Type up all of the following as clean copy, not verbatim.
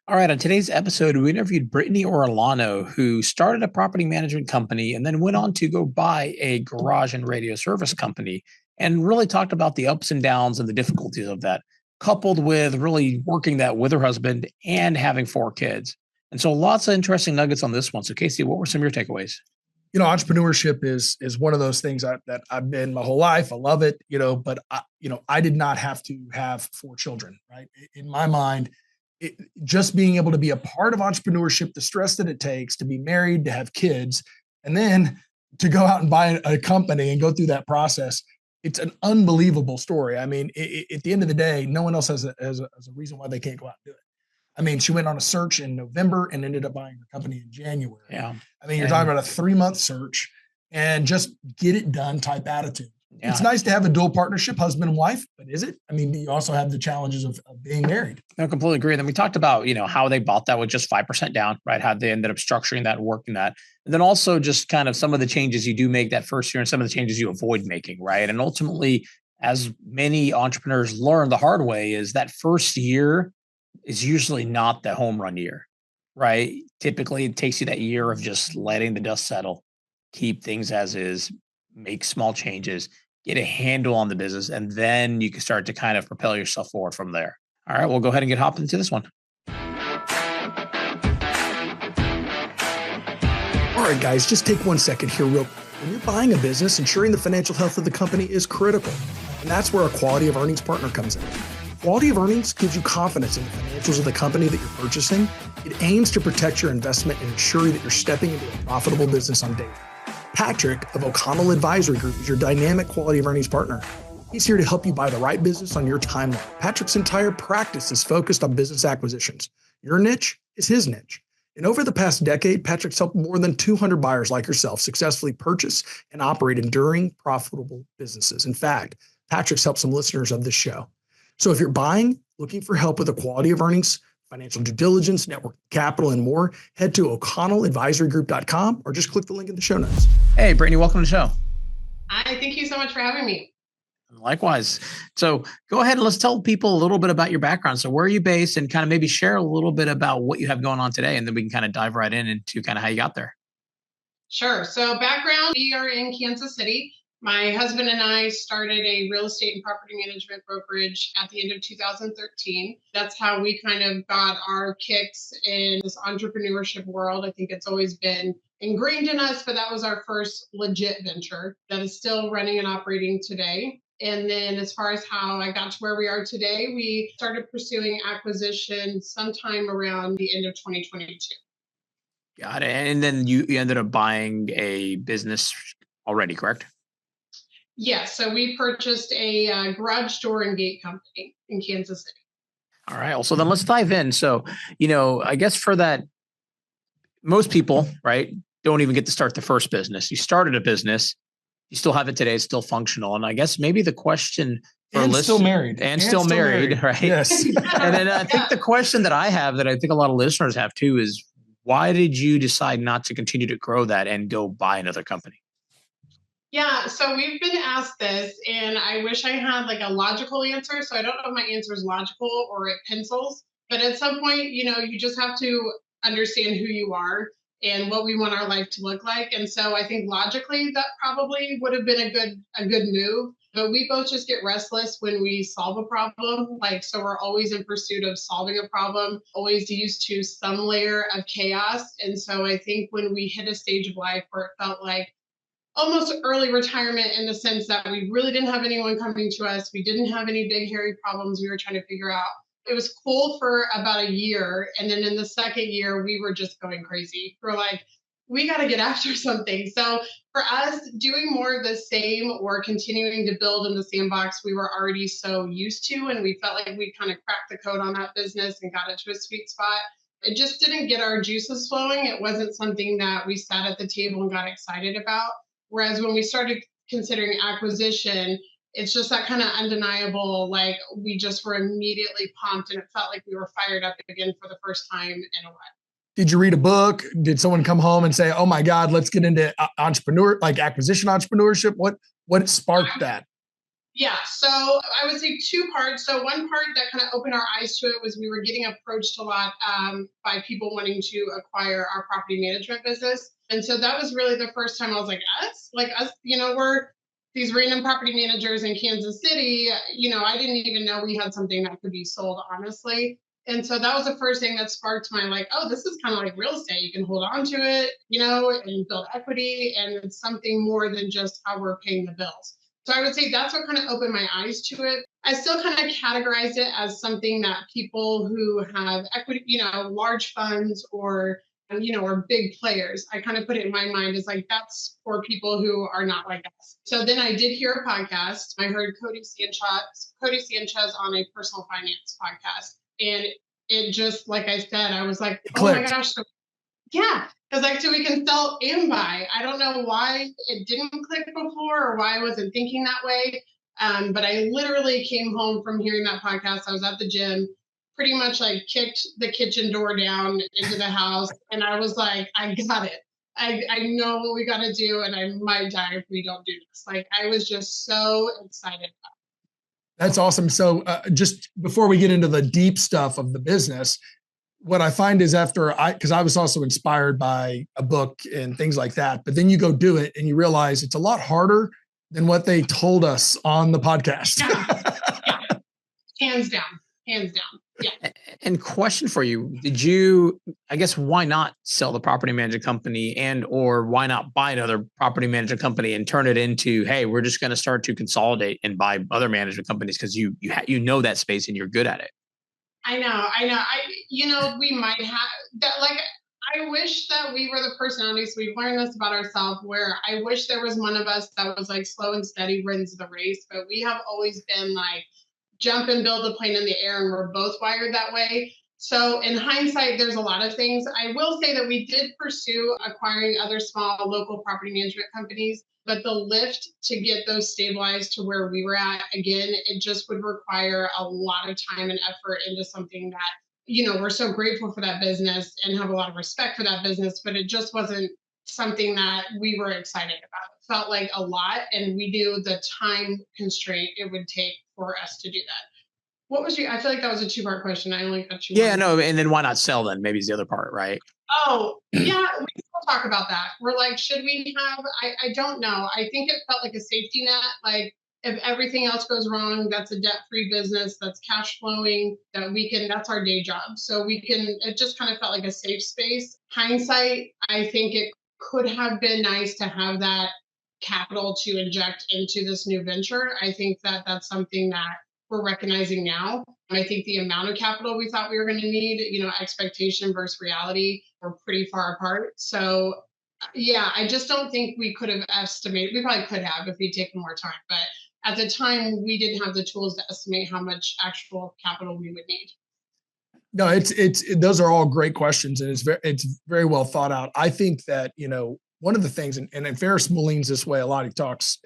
All right, on today's episode, we interviewed Brittney Orellano, who started a property management company and then went on to go buy a garage and radio service company and really talked about the ups and downs and the difficulties of that, coupled with really working that with her husband and having 4 kids. And so lots of interesting nuggets on this one. So Casey, what were some of your takeaways? Entrepreneurship is one of those things that I've been my whole life. I love it, but I did not have to have 4 children, right? In my mind, just being able to be a part of entrepreneurship, the stress that it takes to be married, to have kids, and then to go out and buy a company and go through that process. It's an unbelievable story. I mean, at the end of the day, no one else has a reason why they can't go out and do it. I mean, she went on a search in November and ended up buying her company in January. Yeah. I mean, you're talking about a 3-month search and just get it done type attitude. Yeah. It's nice to have a dual partnership, husband and wife, but is it? I mean, you also have the challenges of being married. I completely agree. And then we talked about, how they bought that with just 5% down, right? How they ended up structuring that and working that. And then also just kind of some of the changes you do make that first year and some of the changes you avoid making, right? And ultimately, as many entrepreneurs learn the hard way, is that first year is usually not the home run year, right? Typically, it takes you that year of just letting the dust settle, keep things as is, make small changes, get a handle on the business, and then you can start to kind of propel yourself forward from there. All right, we'll go ahead and get hopped into this one. All right, guys, just take 1 second here real quick. When you're buying a business, ensuring the financial health of the company is critical. And that's where a quality of earnings partner comes in. Quality of earnings gives you confidence in the financials of the company that you're purchasing. It aims to protect your investment and ensure that you're stepping into a profitable business on day one. Patrick of O'Connell Advisory Group is your dynamic quality of earnings partner. He's here to help you buy the right business on your timeline. Patrick's entire practice is focused on business acquisitions. Your niche is his niche. And over the past decade, Patrick's helped more than 200 buyers like yourself successfully purchase and operate enduring, profitable businesses. In fact, Patrick's helped some listeners of this show. So if you're buying, looking for help with the quality of earnings, financial due diligence, network capital, and more, head to o'connelladvisorygroup.com or just click the link in the show notes. Hey, Brittney, welcome to the show. Hi, thank you so much for having me. Likewise. So go ahead and let's tell people a little bit about your background. So where are you based and kind of maybe share a little bit about what you have going on today, and then we can kind of dive right into kind of how you got there. Sure. So background, we are in Kansas City. My husband and I started a real estate and property management brokerage at the end of 2013. That's how we kind of got our kicks in this entrepreneurship world. I think it's always been ingrained in us, but that was our first legit venture that is still running and operating today. And then as far as how I got to where we are today, we started pursuing acquisition sometime around the end of 2022. Got it. And then you ended up buying a business already, correct? Yeah, so we purchased a garage door and gate company in Kansas City. All right. Well, so then let's dive in. So, I guess for that, most people, right, don't even get to start the first business. You started a business, you still have it today, it's still functional. And I guess maybe the question for listeners, still married. And still married, right? Yes. And then I think the question that I have that I think a lot of listeners have too is, why did you decide not to continue to grow that and go buy another company? Yeah, so we've been asked this, and I wish I had like a logical answer. So I don't know if my answer is logical or it pencils, but at some point, you just have to understand who you are and what we want our life to look like. And so I think logically that probably would have been a good move. But we both just get restless when we solve a problem. So we're always in pursuit of solving a problem, always used to some layer of chaos. And so I think when we hit a stage of life where it felt like almost early retirement, in the sense that we really didn't have anyone coming to us, we didn't have any big hairy problems we were trying to figure out. It was cool for about a year. And then in the second year, we were just going crazy. We're like, we got to get after something. So for us, doing more of the same or continuing to build in the sandbox we were already so used to, and we felt like we kind of cracked the code on that business and got it to a sweet spot, it just didn't get our juices flowing. It wasn't something that we sat at the table and got excited about. Whereas when we started considering acquisition, it's just that kind of undeniable, we just were immediately pumped and it felt like we were fired up again for the first time in a while. Did you read a book? Did someone come home and say, oh my God, let's get into acquisition entrepreneurship? What sparked that? Yeah, so I would say two parts. So one part that kind of opened our eyes to it was we were getting approached a lot by people wanting to acquire our property management business. And so that was really the first time I was like us, we're these random property managers in Kansas City. I didn't even know we had something that could be sold, honestly. And so that was the first thing that sparked my oh, this is kind of like real estate. You can hold on to it, and build equity. And it's something more than just how we're paying the bills. So I would say that's what kind of opened my eyes to it. I still kind of categorize it as something that people who have equity, large funds or big players. I kind of put it in my mind as that's for people who are not like us. So then I did hear a podcast. I heard Codi Sanchez on a personal finance podcast. And it just, like I said, I was like, oh my gosh. Yeah, because so we can sell and buy. I don't know why it didn't click before or why I wasn't thinking that way. But I literally came home from hearing that podcast. I was at the gym, pretty much kicked the kitchen door down into the house. And I was like, I got it. I know what we got to do. And I might die if we don't do this. I was just so excited about it. That's awesome. So just before we get into the deep stuff of the business, what I find is because I was also inspired by a book and things like that, but then you go do it and you realize it's a lot harder than what they told us on the podcast. Yeah. Hands down. Yeah. And question for you, why not sell the property management company or why not buy another property management company and turn it into, hey, we're just going to start to consolidate and buy other management companies because you know that space and you're good at it. I know. We might have that. I wish that we were the personalities. We've learned this about ourselves where I wish there was one of us that was slow and steady wins the race, but we have always been jump and build the plane in the air, and we're both wired that way. So in hindsight, there's a lot of things. I will say that we did pursue acquiring other small local property management companies, but the lift to get those stabilized to where we were at, again, it just would require a lot of time and effort into something that, we're so grateful for that business and have a lot of respect for that business, but it just wasn't something that we were excited about. It felt like a lot, and we knew the time constraint it would take for us to do that. What was I feel like that was a two-part question. I only got you. Yeah, no, and then why not sell then? Maybe is the other part, right? Oh, yeah, we still talk about that. We're should we have, I don't know. I think it felt like a safety net. If everything else goes wrong, that's a debt-free business, that's cash flowing, that's our day job. So it just kind of felt like a safe space. Hindsight, I think it could have been nice to have that capital to inject into this new venture. I think that that's something that we're recognizing now. And I think the amount of capital we thought we were going to need, expectation versus reality, were pretty far apart. So yeah, I just don't think we could have estimated. We probably could have if we'd taken more time, but at the time we didn't have the tools to estimate how much actual capital we would need. No, those are all great questions, and it's very well thought out. I think that, one of the things, and Feras leans this way a lot, he talks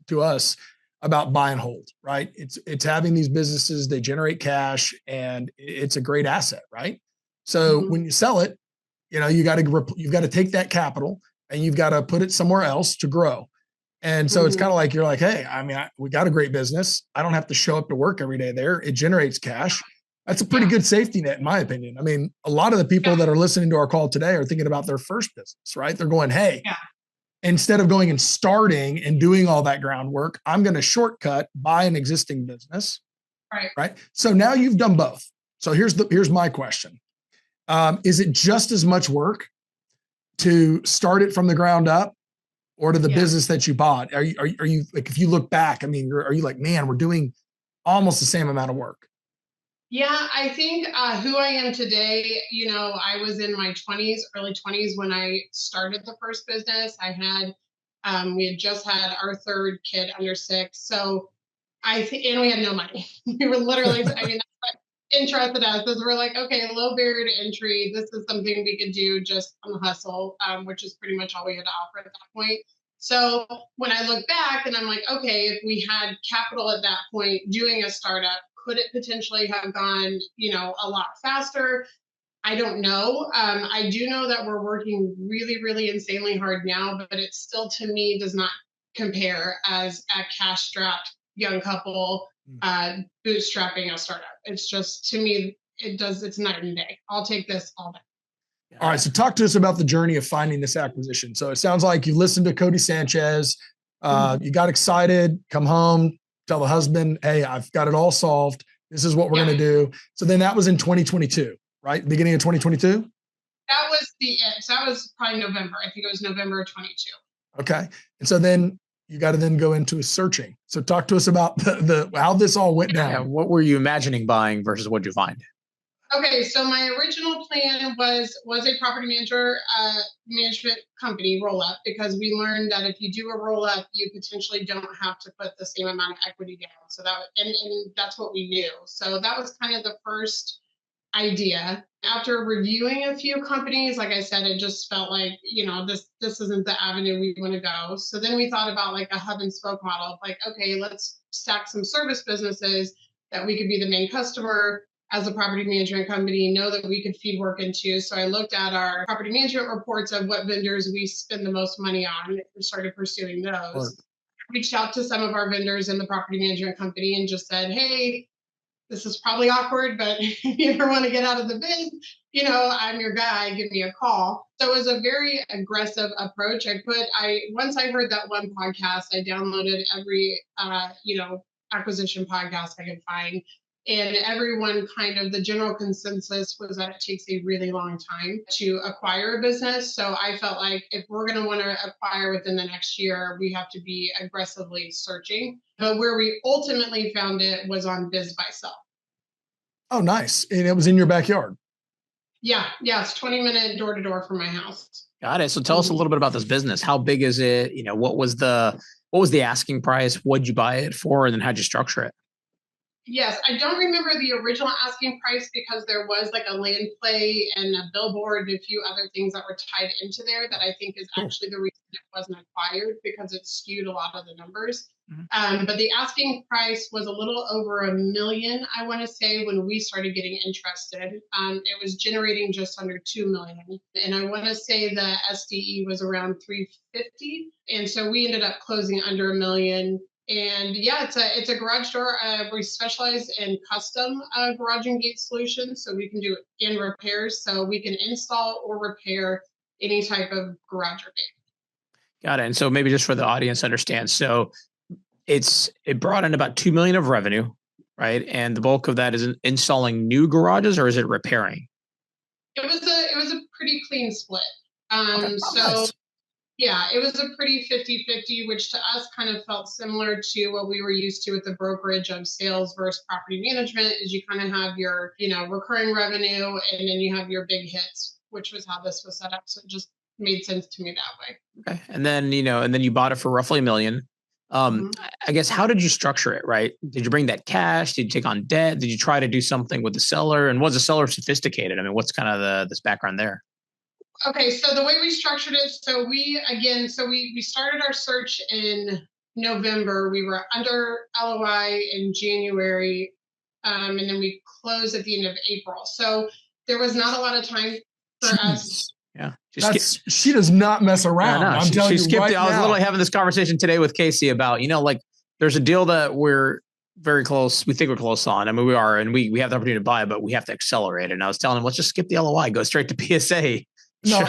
to us about buy and hold, right? It's having these businesses, they generate cash, and it's a great asset, right? So when you sell it, you've got to take that capital and you've got to put it somewhere else to grow. And so it's kind of you're hey, we got a great business. I don't have to show up to work every day there. It generates cash. That's a pretty good safety net, in my opinion. A lot of the people that are listening to our call today are thinking about their first business, right? They're going, hey, instead of going and starting and doing all that groundwork, I'm going to shortcut, buy an existing business. Right. So now you've done both. So here's my question. Is it just as much work to start it from the ground up or to the business that you bought? Are you if you look back, are you man, we're doing almost the same amount of work? Yeah, I think who I am today, I was in my early 20s when I started the first business. We had just had our third kid under 6. So and we had no money. We were literally, that's what interested us is we're okay, low barrier to entry. This is something we could do just on the hustle, which is pretty much all we had to offer at that point. So when I look back and I'm okay, if we had capital at that point doing a startup, could it potentially have gone, a lot faster? I don't know. I do know that we're working really, really insanely hard now, but it still, to me, does not compare as a cash-strapped young couple bootstrapping a startup. It's just, to me, it's night and day. I'll take this all day. All right. So talk to us about the journey of finding this acquisition. So it sounds like you listened to Codi Sanchez. You got excited, come home, tell the husband, hey, I've got it all solved. This is what we're going to do. So then that was in 2022, right? Beginning of 2022? That was so that was probably November. I think it was November of 22. Okay. And so then you got to then go into searching. So talk to us about the how this all went down. Yeah, what were you imagining buying versus what you find? Okay, so my original plan was a property management company roll up, because we learned that if you do a roll up, you potentially don't have to put the same amount of equity down. So that and that's what we knew. So that was kind of the first idea. After reviewing a few companies, like I said, it just felt like, this isn't the avenue we want to go. So then we thought about like a hub and spoke model, like, okay, let's stack some service businesses that we could be the main customer as a property management company, know that we could feed work into. So I looked at our property management reports of what vendors we spend the most money on and started pursuing those. Reached out to some of our vendors in the property management company and just said, hey, this is probably awkward, but if you ever want to get out of the biz, I'm your guy, give me a call. So it was a very aggressive approach. Once I heard that one podcast, I downloaded every, acquisition podcast I could find. And everyone the general consensus was that it takes a really long time to acquire a business. So I felt like if we're going to want to acquire within the next year, we have to be aggressively searching. But where we ultimately found it was on Biz by Sell. Oh, nice. And it was in your backyard. Yeah. It's 20-minute door to door from my house. Got it. So tell us a little bit about this business. How big is it? What was the asking price? What'd you buy it for? And then how'd you structure it? Yes, I don't remember the original asking price, because there was like a land play and a billboard and a few other things that were tied into there that I think is actually the reason it wasn't acquired, because it skewed a lot of the numbers. But the asking price was a little over $1 million, I want to say, when we started getting interested. It was generating just under $2 million. And I want to say the SDE was around 350. And so we ended up closing under $1 million. And yeah, it's a garage door. We specialize in custom garage and gate solutions. So we can do in repairs. So we can install or repair any type of garage or gate. Got it. And so maybe just for the audience to understand. So it brought in about $2 million of revenue, right? And the bulk of that is installing new garages, or is it repairing? It was a pretty clean split. Okay. Nice. Yeah, it was a pretty 50-50, which to us kind of felt similar to what we were used to with the brokerage of sales versus property management, is you kind of have your, recurring revenue, and then you have your big hits, which was how this was set up. So it just made sense to me that way. Okay. And then, you bought it for roughly $1 million. I guess, how did you structure it, right? Did you bring that cash? Did you take on debt? Did you try to do something with the seller? And was the seller sophisticated? I mean, what's kind of this background there? Okay, so the way we structured it, we started our search in November. We were under LOI in January, and then we closed at the end of April. So there was not a lot of time for us. Yeah, she does not mess around. I'm telling you right now. I was literally having this conversation today with Casey about, there's a deal that we're very close. We think we're close on. I mean, we are, and we have the opportunity to buy, but we have to accelerate it. And I was telling him, let's just skip the LOI, go straight to PSA. No,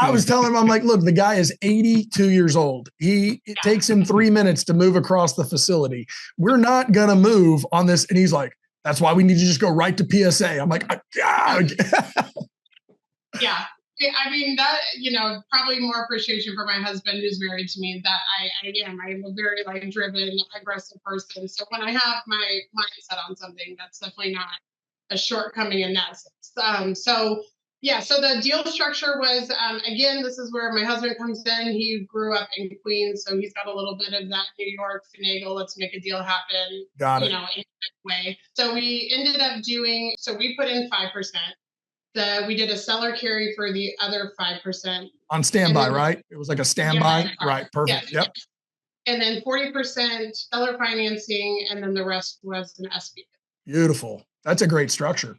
I was telling him, I'm like, look, the guy is 82 years old. It takes him 3 minutes to move across the facility. We're not going to move on this. And he's like, that's why we need to just go right to PSA. I'm like, God. Yeah. I mean, that, probably more appreciation for my husband who's married to me, that I'm a very driven, aggressive person. So when I have my mindset on something, that's definitely not a shortcoming in that sense. So the deal structure was, again, this is where my husband comes in. He grew up in Queens, so he's got a little bit of that New York finagle, let's make a deal happen, in a way. So we ended up we put in 5%. We did a seller carry for the other 5%. On standby, right? It was like a standby? Right, perfect, yep. And then 40% seller financing, and then the rest was an SBA. Beautiful. That's a great structure.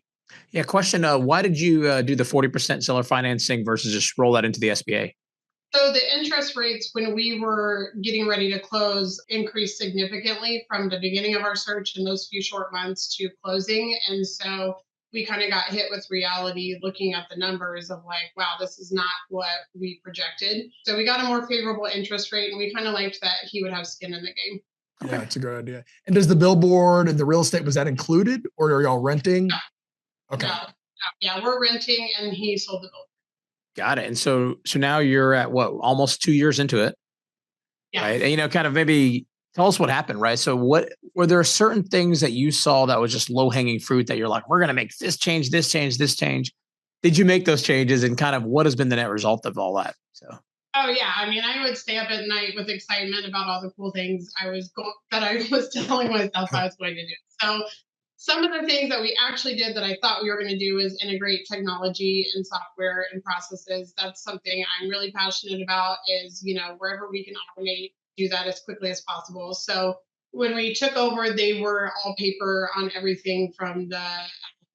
Yeah. Question. Why did you do the 40% seller financing versus just roll that into the SBA? So the interest rates when we were getting ready to close increased significantly from the beginning of our search in those few short months to closing. And so we kind of got hit with reality looking at the numbers of like, wow, this is not what we projected. So we got a more favorable interest rate and we kind of liked that he would have skin in the game. Yeah, it's a good idea. And does the billboard and the real estate, was that included or are y'all renting? No. Okay. No. Yeah, we're renting and he sold the building. Got it. And so now you're at what, almost 2 years into it, Yes. right? And, kind of maybe tell us what happened, right? So were there certain things that you saw that was just low hanging fruit that you're like, we're going to make this change, this change, this change. Did you make those changes and kind of what has been the net result of all that? So. Oh yeah. I mean, I would stay up at night with excitement about all the cool things I was telling myself I was going to do. So some of the things that we actually did that I thought we were going to do is integrate technology and software and processes. That's something I'm really passionate about is, wherever we can automate, do that as quickly as possible. So when we took over, they were all paper on everything from the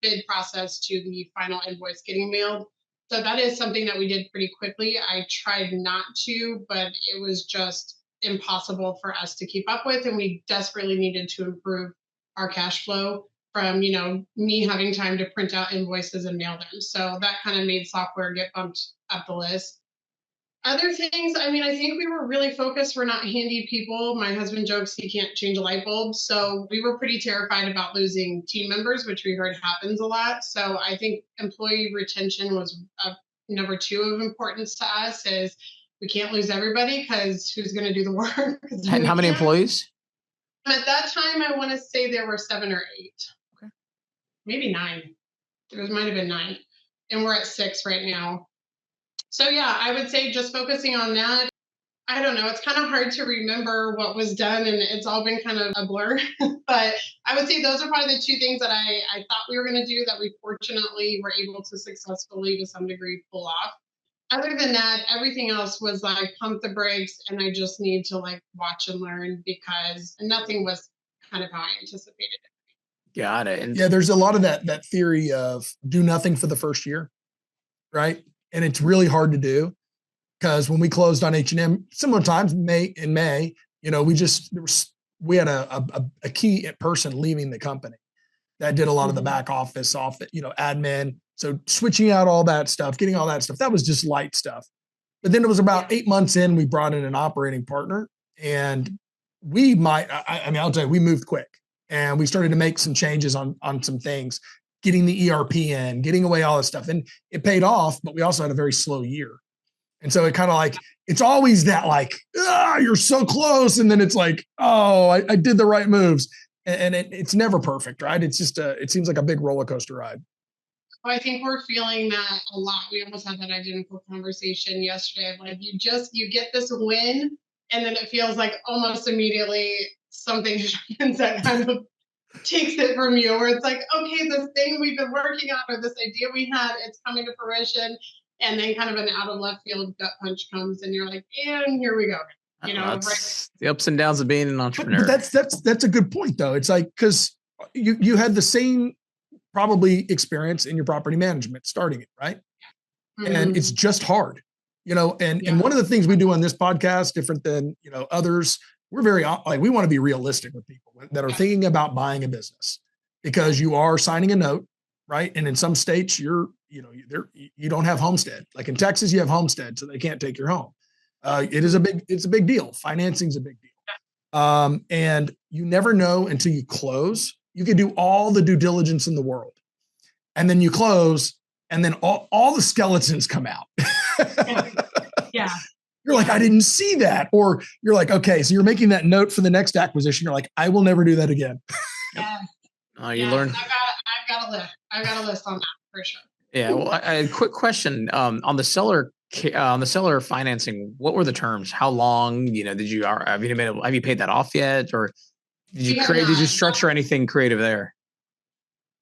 bid process to the final invoice getting mailed. So that is something that we did pretty quickly. I tried not to, but it was just impossible for us to keep up with. And we desperately needed to improve our cash flow from, me having time to print out invoices and mail them. So that kind of made software get bumped up the list. Other things, I think we were really focused. We're not handy people. My husband jokes he can't change a light bulb. So we were pretty terrified about losing team members, which we heard happens a lot. So I think employee retention was number 2 of importance to us is we can't lose everybody because who's going to do the work? And how many employees? At that time, I want to say there were 7 or 8. Okay. Maybe 9. It might have been 9. And we're at 6 right now. So yeah, I would say just focusing on that. I don't know. It's kind of hard to remember what was done and it's all been kind of a blur. But I would say those are probably the 2 things that I thought we were going to do that we fortunately were able to successfully to some degree pull off. Other than that, everything else was like pump the brakes and I just need to like watch and learn because nothing was kind of how I anticipated it. Got it. And yeah, there's a lot of that theory of do nothing for the first year, right? And it's really hard to do because when we closed on H&M, similar times, May, we had a key person leaving the company that did a lot of the back office, admin. So switching out all that stuff, getting all that stuff, that was just light stuff. But then it was about 8 months in, we brought in an operating partner and I'll tell you, we moved quick and we started to make some changes on some things, getting the ERP in, getting away all this stuff. And it paid off, but we also had a very slow year. And so it kind of like, it's always that like, you're so close. And then it's like, oh, I did the right moves. And it's never perfect, right? It's just it seems like a big roller coaster ride. I think we're feeling that a lot. We almost had that identical conversation yesterday. Like you get this win and then it feels like almost immediately something happens that kind of takes it from you where it's like, okay, this thing we've been working on or this idea we had, it's coming to fruition. And then kind of an out of left field gut punch comes and you're like, and here we go. That's the ups and downs of being an entrepreneur. But that's a good point though. It's like, because you had the same probably experience in your property management starting it, right? Mm-hmm. And it's just hard, and one of the things we do on this podcast, different than, others, we're very we want to be realistic with people that are thinking about buying a business because you are signing a note, right? And in some states you don't have homestead. Like in Texas, you have homestead, so they can't take your home. It's a big deal. Financing's a big deal. And you never know until you close. You can do all the due diligence in the world and then you close and then all the skeletons come out. Yeah. You're like, I didn't see that. Or you're like, okay, so you're making that note for the next acquisition. You're like, I will never do that again. Yeah. You learn. I've got a list on that for sure. Yeah. Well, a quick question on the seller financing. What were the terms? How long? Have you paid that off yet, or did you structure anything creative there?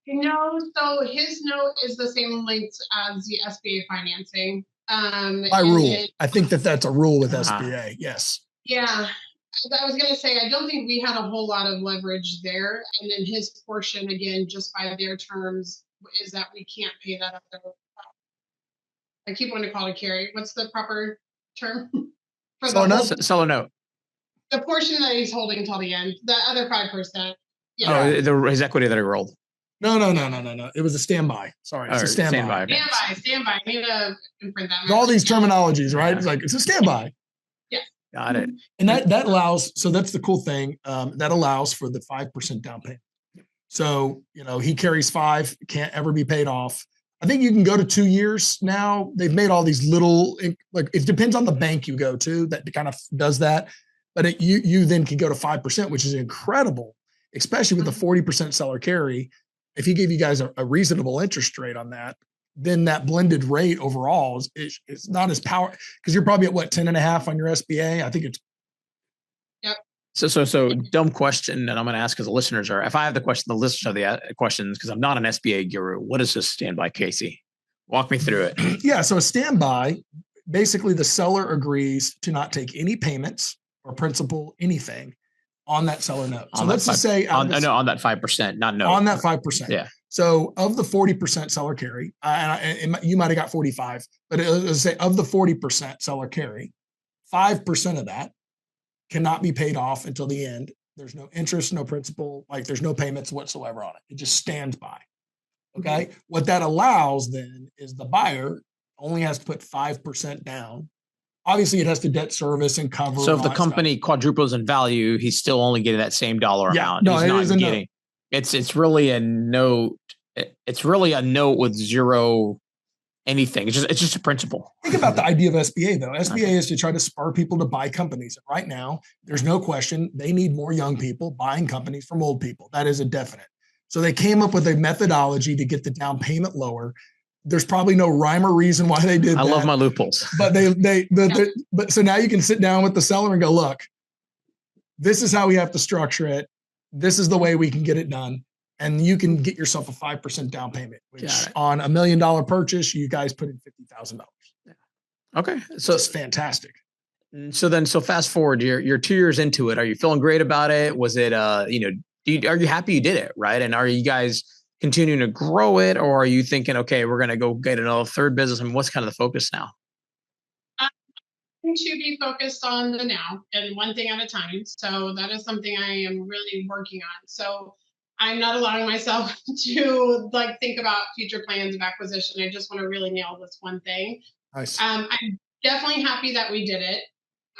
No. So his note is the same length as the SBA financing. By rule, I think that's a rule with SBA. Yes. Yeah. I was going to say, I don't think we had a whole lot of leverage there. And then his portion, again, just by their terms, is that we can't pay that other. I keep wanting to call it a carry. What's the proper term for Seller the note? Seller note. the portion that he's holding until the end, the other 5%. Yeah. Oh, his equity that he rolled. No. It was a standby. Sorry, it's a standby. Standby. I need to imprint that. All these terminologies, right? Yeah. It's like, it's a standby. Yeah. Got it. And that allows, so that's the cool thing. That allows for the 5% down payment. So, he carries 5, can't ever be paid off. I think you can go to 2 years now. They've made all these little, like, it depends on the bank you go to that kind of does that. But you then can go to 5%, which is incredible, especially with the 40% seller carry. If he gave you guys a reasonable interest rate on that, then that blended rate overall is not as powerful, because you're probably at what, 10.5 on your SBA. I think it's. Yep. So dumb question, and I'm going to ask because the listeners are. If I have the question, the listeners have the questions, because I'm not an SBA guru. What is this standby, Casey? Walk me through it. Yeah. So a standby, basically the seller agrees to not take any payments or principal, anything on that seller note. So let's just say on that 5%, not note. On that 5%. Yeah. So of the 40% seller carry, and you might have got 45, but let's say of the 40% seller carry, 5% of that cannot be paid off until the end. There's no interest, no principal, like there's no payments whatsoever on it. It just stands by. Okay. What that allows then is the buyer only has to put 5% down. Obviously, it has to debt service and cover. So if the company quadruples in value, he's still only getting that same dollar amount. No, he's not getting. It's really a note. It's really a note with zero anything. It's just a principle. Think about the idea of SBA though. SBA is to try to spur people to buy companies. Right now, there's no question they need more young people buying companies from old people. That is a definite. So they came up with a methodology to get the down payment lower. There's probably no rhyme or reason why they did that. I love my loopholes. But but so now you can sit down with the seller and go, look, this is how we have to structure it. This is the way we can get it done. And you can get yourself a 5% down payment, which on $1 million purchase, you guys put in $50,000. Yeah. Okay. So it's fantastic. So fast forward, you're 2 years into it. Are you feeling great about it? Was it, are you happy you did it? Right. And are you guys continuing to grow it, or are you thinking, okay, we're going to go get another third business? I mean, what's kind of the focus now? To be focused on the now and one thing at a time. So that is something I am really working on. So I'm not allowing myself to think about future plans of acquisition. I just want to really nail this one thing. Nice. I'm definitely happy that we did it.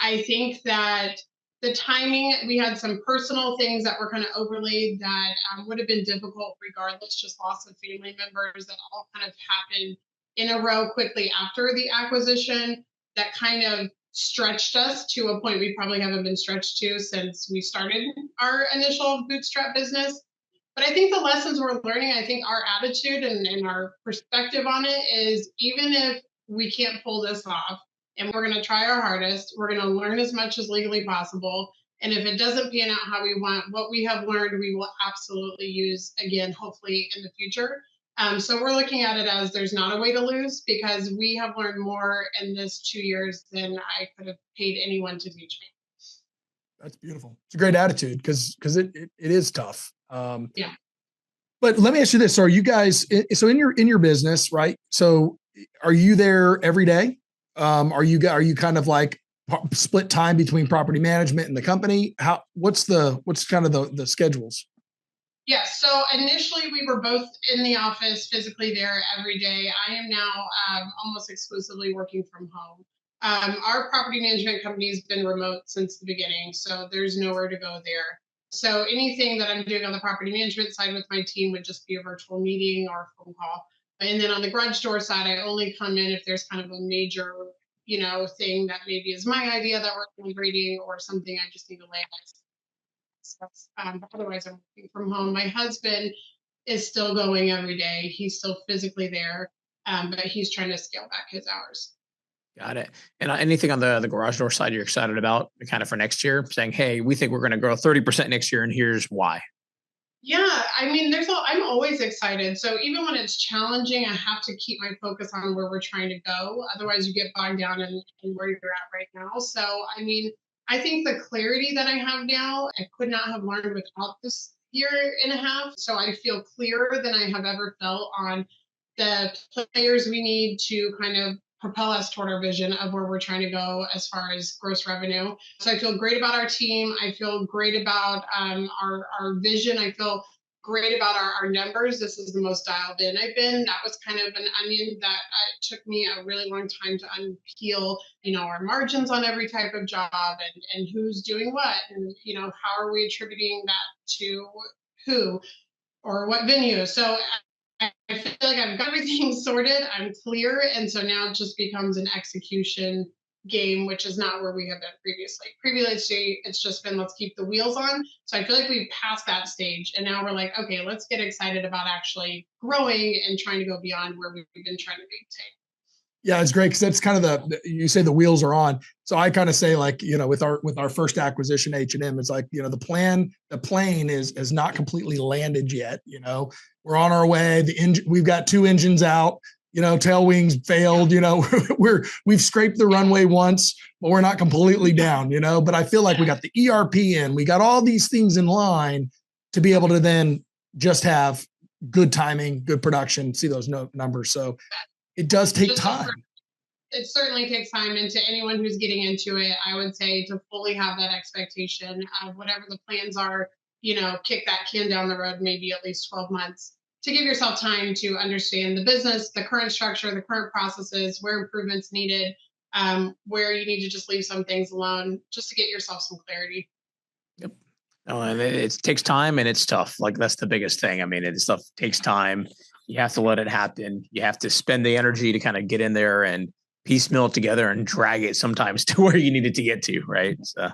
I think that the timing, we had some personal things that were kind of overlaid that would have been difficult regardless, just loss of family members that all kind of happened in a row quickly after the acquisition that kind of stretched us to a point we probably haven't been stretched to since we started our initial bootstrap business. But I think the lessons we're learning, I think our attitude and our perspective on it is, even if we can't pull this off, and we're going to try our hardest, we're going to learn as much as legally possible. And if it doesn't pan out how we want, what we have learned, we will absolutely use again, hopefully in the future. So we're looking at it as there's not a way to lose, because we have learned more in this 2 years than I could have paid anyone to teach me. That's beautiful. It's a great attitude because it is tough. Yeah. But let me ask you this: so are you guys? So in your business, right? So are you there every day? Are you kind of like split time between property management and the company? What's kind of the schedules? Yes. So initially we were both in the office physically there every day. I am now almost exclusively working from home. Our property management company has been remote since the beginning, so there's nowhere to go there. So anything that I'm doing on the property management side with my team would just be a virtual meeting or a phone call. And then on the garage door side, I only come in if there's kind of a major, thing that maybe is my idea that we're integrating or something I just need to lay out. But otherwise, I'm working from home. My husband is still going every day. He's still physically there, but he's trying to scale back his hours. Got it. And anything on the garage door side you're excited about kind of for next year, saying, hey, we think we're going to grow 30% next year and here's why? Yeah, I mean, I'm always excited. So even when it's challenging, I have to keep my focus on where we're trying to go. Otherwise, you get bogged down in where you're at right now. So, I mean, I think the clarity that I have now, I could not have learned without this year and a half. So I feel clearer than I have ever felt on the players we need to kind of propel us toward our vision of where we're trying to go as far as gross revenue. So I feel great about our team. I feel great about our vision. I feel great about our numbers. This is the most dialed in I've been. That was kind of an onion that took me a really long time to unpeel, our margins on every type of job and who's doing what, and, how are we attributing that to who or what venue. So I feel like I've got everything sorted. I'm clear. And so now it just becomes an execution game, which is not where we have been previously. Previously, it's just been, let's keep the wheels on. So I feel like we've passed that stage. And now we're like, okay, let's get excited about actually growing and trying to go beyond where we've been trying to maintain. Yeah, it's great because that's kind of you say the wheels are on. So I kind of say, like, with our first acquisition, H&M, it's like, the plane is not completely landed yet. We're on our way. We've got 2 engines out. Tail wings failed. We've scraped the runway once, but we're not completely down. But I feel like we got the ERP in. We got all these things in line to be able to then just have good timing, good production, see those numbers. So it does take time. It certainly takes time. And to anyone who's getting into it, I would say to fully have that expectation of whatever the plans are, kick that can down the road, maybe at least 12 months, to give yourself time to understand the business, the current structure, the current processes, where improvements needed, where you need to just leave some things alone, just to get yourself some clarity. Yep. Oh, and it takes time and it's tough. Like, that's the biggest thing. I mean, stuff takes time. You have to let it happen. You have to spend the energy to kind of get in there and piecemeal it together and drag it sometimes to where you need it to get to, right? So,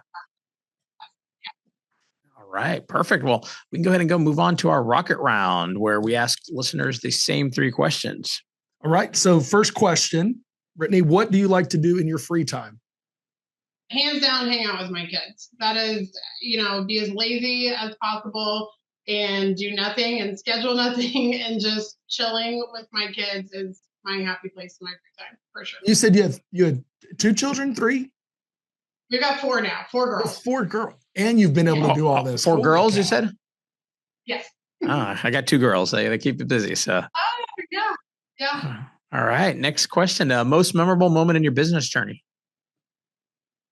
all right, perfect. Well, we can go ahead and move on to our rocket round, where we ask listeners the same 3 questions. All right. So first question, Brittney, what do you like to do in your free time? Hands down, hang out with my kids. That is, be as lazy as possible and do nothing and schedule nothing, and just chilling with my kids is my happy place in my free time, for sure. You said you had 2 children, 3? We've got 4 now, 4 girls. 4 girls. And you've been able to do all this. 4 girls, you said? Yes. I got 2 girls. They keep it busy. So. Oh, yeah. Yeah. All right. Next question. Most memorable moment in your business journey?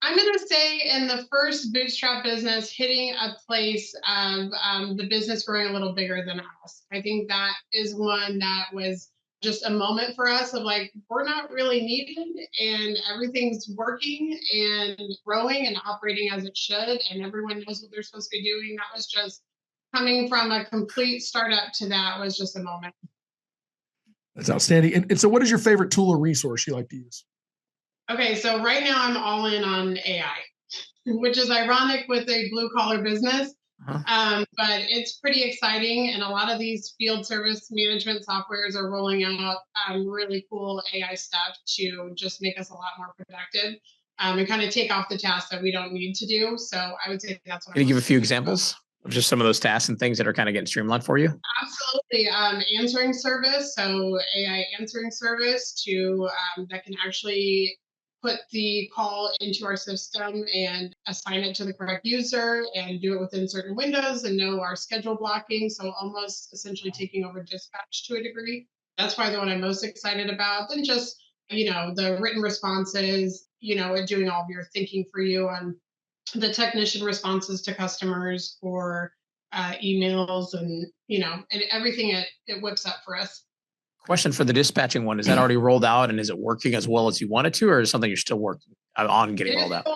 I'm going to say in the first bootstrap business, hitting a place of the business growing a little bigger than us. I think that is one that was just a moment for us of like, we're not really needed and everything's working and growing and operating as it should. And everyone knows what they're supposed to be doing. That was just coming from a complete startup to that was just a moment. That's outstanding. And so what is your favorite tool or resource you like to use? Okay, so right now I'm all in on AI, which is ironic with a blue collar business, but it's pretty exciting. And a lot of these field service management softwares are rolling out really cool AI stuff to just make us a lot more productive and kind of take off the tasks that we don't need to do. So I would say that's what. Can you give a few examples of just some of those tasks and things that are kind of getting streamlined for you? Absolutely. Answering service. So AI answering service that can actually put the call into our system and assign it to the correct user and do it within certain windows and know our schedule blocking. So almost essentially taking over dispatch to a degree. That's probably the one I'm most excited about. Then just, the written responses, and doing all of your thinking for you on the technician responses to customers or emails and, and everything it whips up for us. Question for the dispatching one. Is that already rolled out and is it working as well as you want it to, or is it something you're still working on getting rolled out?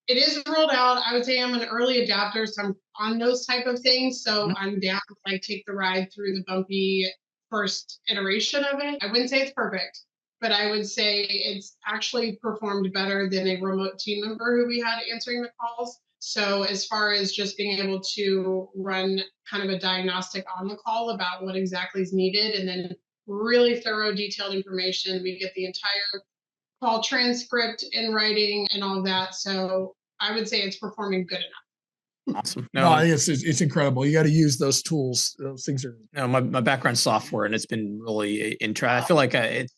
It is rolled out. I would say I'm an early adapter, so I'm on those type of things. So I'm down to take the ride through the bumpy first iteration of it. I wouldn't say it's perfect, but I would say it's actually performed better than a remote team member who we had answering the calls. So as far as just being able to run kind of a diagnostic on the call about what exactly is needed, and then really thorough, detailed information. We get the entire call transcript in writing and all of that. So I would say it's performing good enough. Awesome. No, it's incredible. You got to use those tools. Those things are. My background's software, and it's been really interesting. I feel like the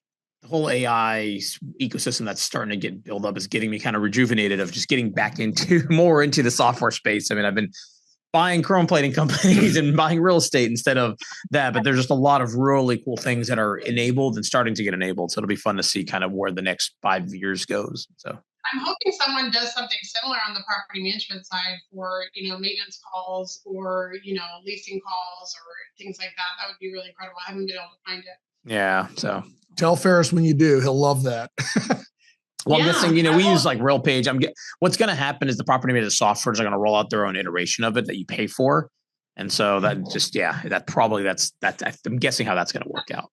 whole AI ecosystem that's starting to get built up is getting me kind of rejuvenated of just getting back into the software space. I mean, I've been buying chrome plating companies and buying real estate instead of that. But there's just a lot of really cool things that are enabled and starting to get enabled. So it'll be fun to see kind of where the next 5 years goes. So I'm hoping someone does something similar on the property management side for, maintenance calls or, leasing calls or things like that. That would be really incredible. I haven't been able to find it. Yeah. So tell Feras when you do, he'll love that. Well, I'm guessing, we use like RealPage. What's going to happen is the property management softwares are going to roll out their own iteration of it that you pay for. And so that just, I'm guessing how that's going to work out.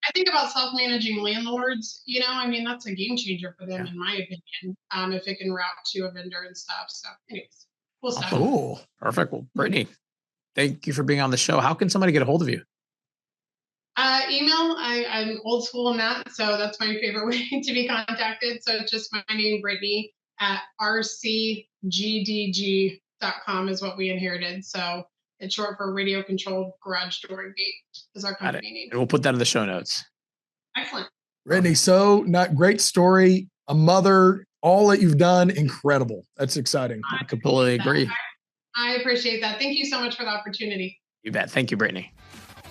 I think about self-managing landlords, that's a game changer for them, in my opinion, if it can route to a vendor and stuff. So anyways, cool stuff. Cool. Perfect. Well, Brittney, thank you for being on the show. How can somebody get a hold of you? Email. I'm old school in that. So that's my favorite way to be contacted. So it's just my name, Brittney, at rcgdg.com is what we inherited. So it's short for Radio Controlled Garage Door and Gate is our company name. And we'll put that in the show notes. Excellent. Brittney, great story, a mother, all that you've done, incredible. That's exciting. I completely agree. I appreciate that. Thank you so much for the opportunity. You bet. Thank you, Brittney.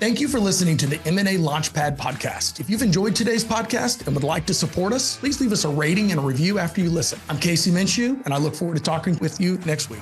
Thank you for listening to the M&A Launchpad Podcast. If you've enjoyed today's podcast and would like to support us, please leave us a rating and a review after you listen. I'm Casey Minshew, and I look forward to talking with you next week.